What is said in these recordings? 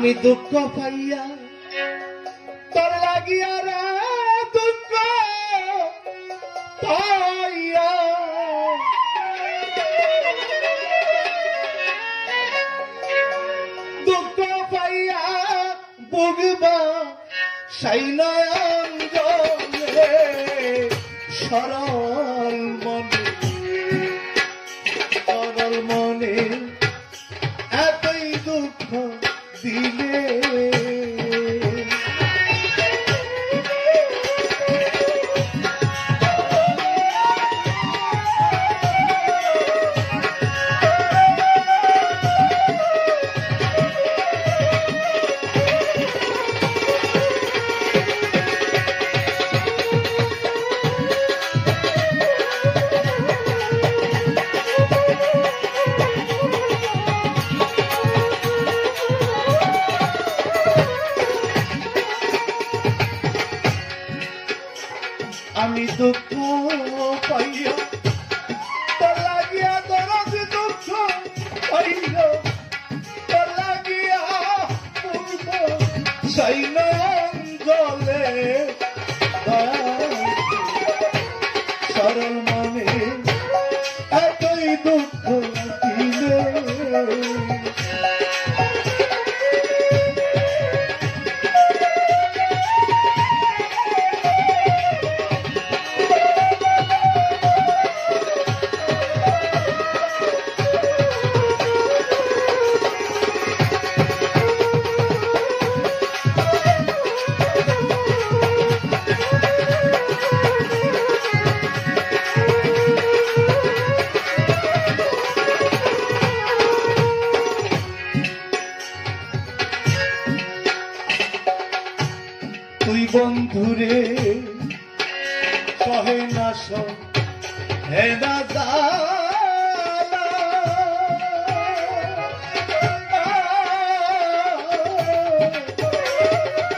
আমি দুঃখ পাইয়া তোর লাগিয়া রে দুঃখ পাইয়া দুঃখ পাইয়া বুগবা সাই নয়ন জলে সরল মনে এতই দুঃখ দিলে আমি দুঃখ পাইয়া তোর লাগিয়া দরদ দুঃখ পাইয়া তোর লাগিয়া পূর্ব সাই নয়ন জলে সরল মনে এতই দুঃখ দিলে তুই বন্ধুরে সহে না সহে না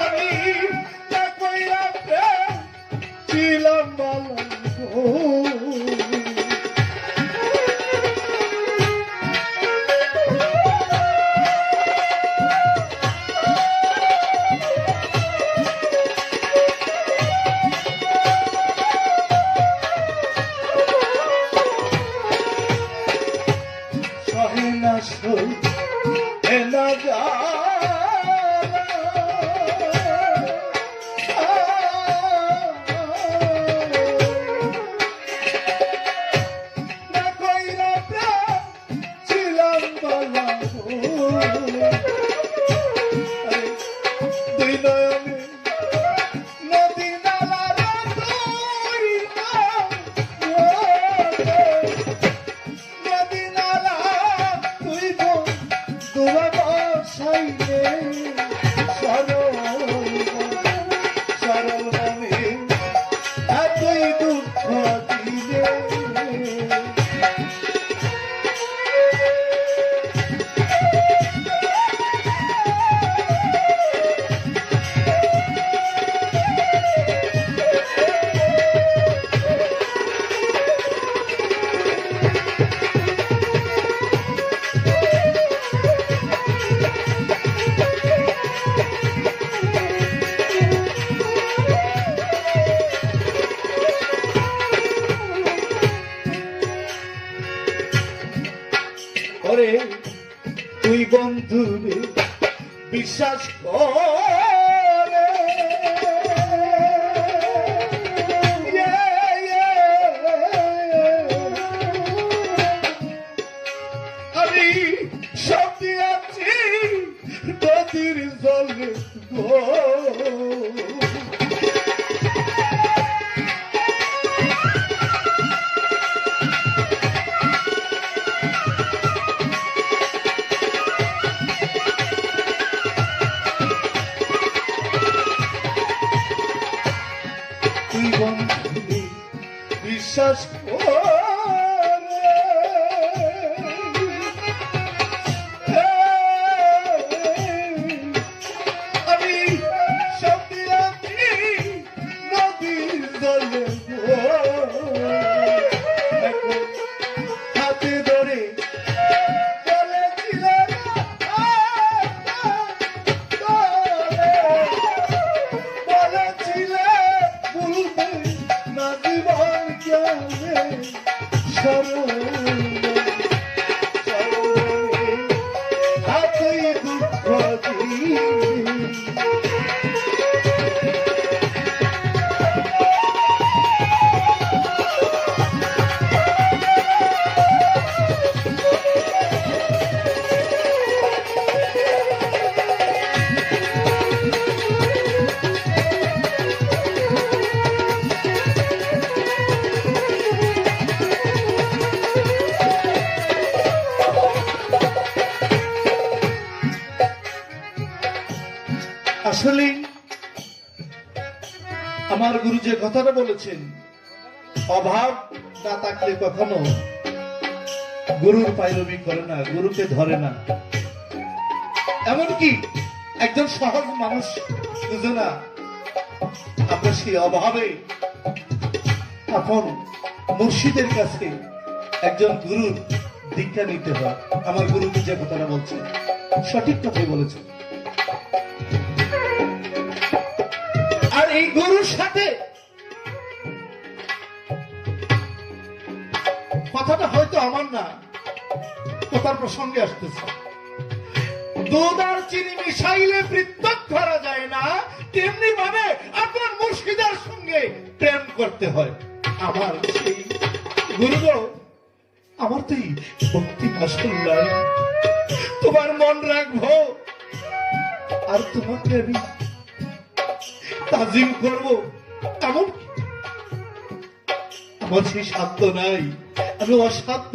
আমি কইরা প্রেম ছিলাম বালা ওরে তুই বন্ধুরে বিশ্বাস করে আমি সব দিয়েছি নদীর জলে গো বিশ্বাস আমি সব নদীর জলে হাতে ধরে বলেছিলেন শরণ এতই দুঃখ দিলে আসলে আমার গুরু যে কথাটা বলেছেন, অভাব না থাকলে কখনো গুরুর পায়রবি করে না, গুরুকে ধরে না। এমনকি একজন সহজ মানুষ বুঝে না, আমরা সেই অভাবে আপন মুর্শিদের কাছে একজন গুরুর দীক্ষা নিতে হয়। আমার গুরুকে যে কথাটা বলছেন সঠিক কথাই বলেছেন। আর এই গরুর সাথে কথাটা হয়তো আমার না, কথার প্রসঙ্গে আসতেছে। দুধ আর চিনি মিশাইলে পৃথক ধরা যায় না, তেমনি ভাবে আপনার মুর্শিদার সঙ্গে প্রেম করতে হয়। আমার সেই গুরুদেব, আমার তো এই ভক্তি মাসাল্লাহ, তোমার মন রাখবো আর তোমাকে আমি তাজিম করবো, এমন আমার সেই সাধ্য নাই, আমি অসাধ্য।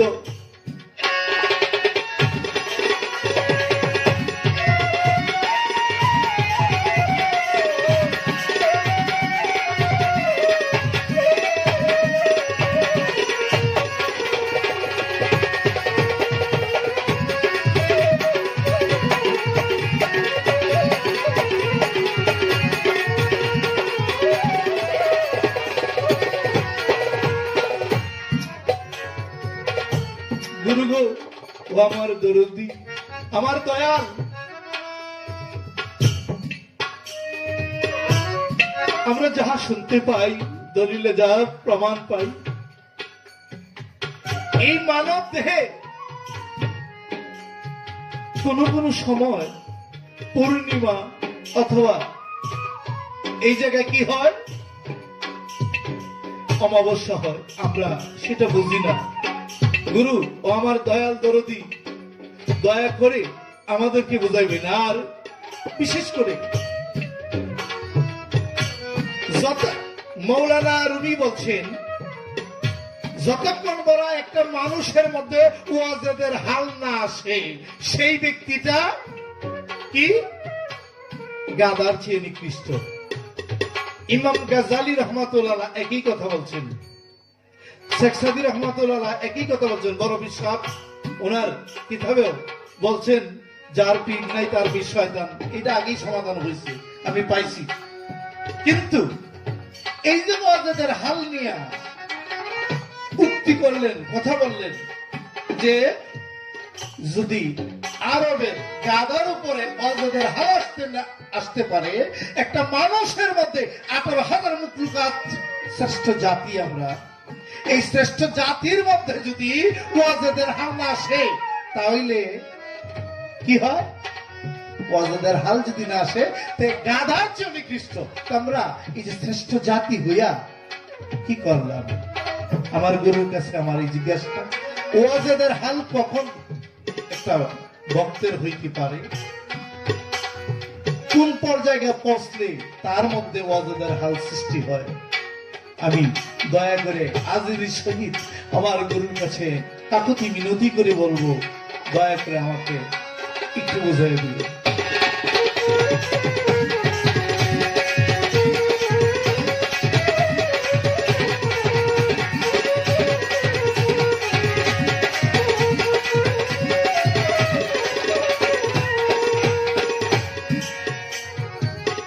গুরু গো, ও আমার দরদি, আমার দয়াল, আমরা যাহা শুনতে পাই, দলিলে যা প্রমাণ পাই, এই মানব দেহে কোন কোন সময় পূর্ণিমা অথবা এই জায়গায় কি হয়, অমাবস্যা হয়, আমরা সেটা বুঝি না। গুরু ও আমার দয়াল দরদি, দয়া করে আমাদেরকে বোঝাইবেন। আর বিশেষ করে মৌলানা রুমি বলছেন, যতক্ষণ বড় একটা মানুষের মধ্যে ওয়াজেদের হাল না আসে, সেই ব্যক্তিটা কি গাদার চেয়ে নিকৃষ্ট। ইমাম গাজালি রহমাতুল্লাহ একই কথা বলছেন, শেখ সাদি রহমাতুল্লাহ একই কথা বলছেন, বড় বিশ্বাস ওনার কিতাবেও বলছেন, যার পীর নাই তার পীর শয়তান। এটা আগেই সমাধান হয়েছে, আমি পাইছি। কিন্তু এই যে ওয়াজেদের হাল নিয়ে উক্তি করলেন, কথা বললেন যে যদি আরবের গাদার উপরে ওয়াজেদের হাল আসতে পারে, একটা মানুষের মধ্যে 18,000 মুখলুকাত শ্রেষ্ঠ জাতি আমরা, এই শ্রেষ্ঠ জাতির মধ্যে যদি ওয়াজেদের হাল না আসে, তাহলে কি হয়? ওয়াজেদের হাল যদি না আসে, তে গাধার চেয়ে নিকৃষ্ট। আমরা এই যে শ্রেষ্ঠ জাতি হইয়া কি করলাম? আমার গুরুর কাছে আমার এই জিজ্ঞাসা, ওয়াজেদের হাল কখন একটা ভক্তের হইতে পারে? কোন পর্যায়ে পৌঁছলে তার মধ্যে ওয়াজেদের হাল সৃষ্টি হয়? আমি দয়া করে আজের সহিত আমার গুরুর কাছে কাকুতি মিনতি করে বলবো, দয়া করে আমাকে একটু বোঝাই দিল।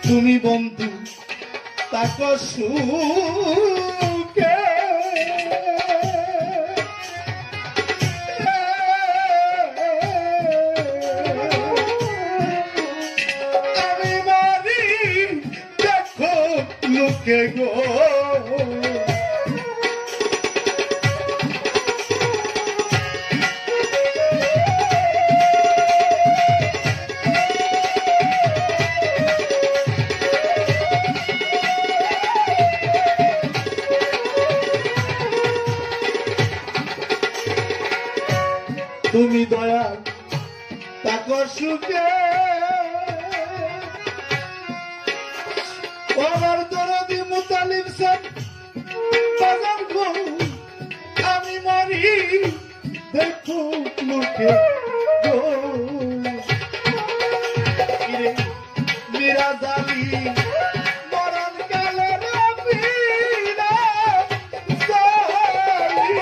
তুমি বন্ধু তাক সুখে, আমি মারি দেখো লোকে গো, তুমি দয়াল তাকো সুখে আমার দরদি মুতালিব সাহেব বাজার গো আমি মরি দেখো লোকে গো ইরে মিরাজ আলী মরণ কালে রবিরা জালি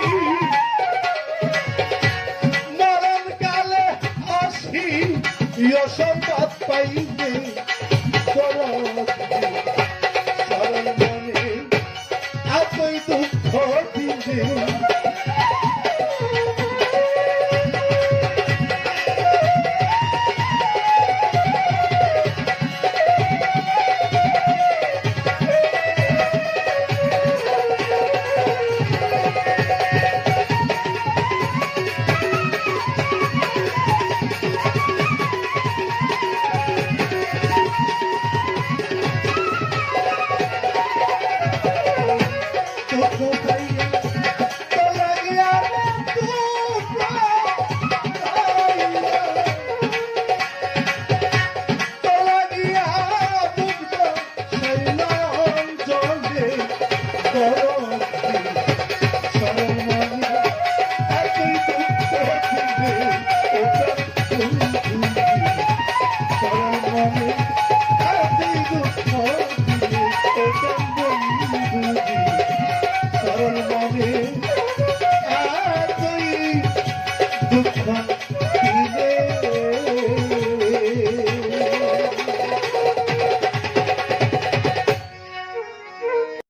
মরণ কালে আসি ইয়সম্পদ পাইবে শরণ মনে এতই দুঃখ দিবে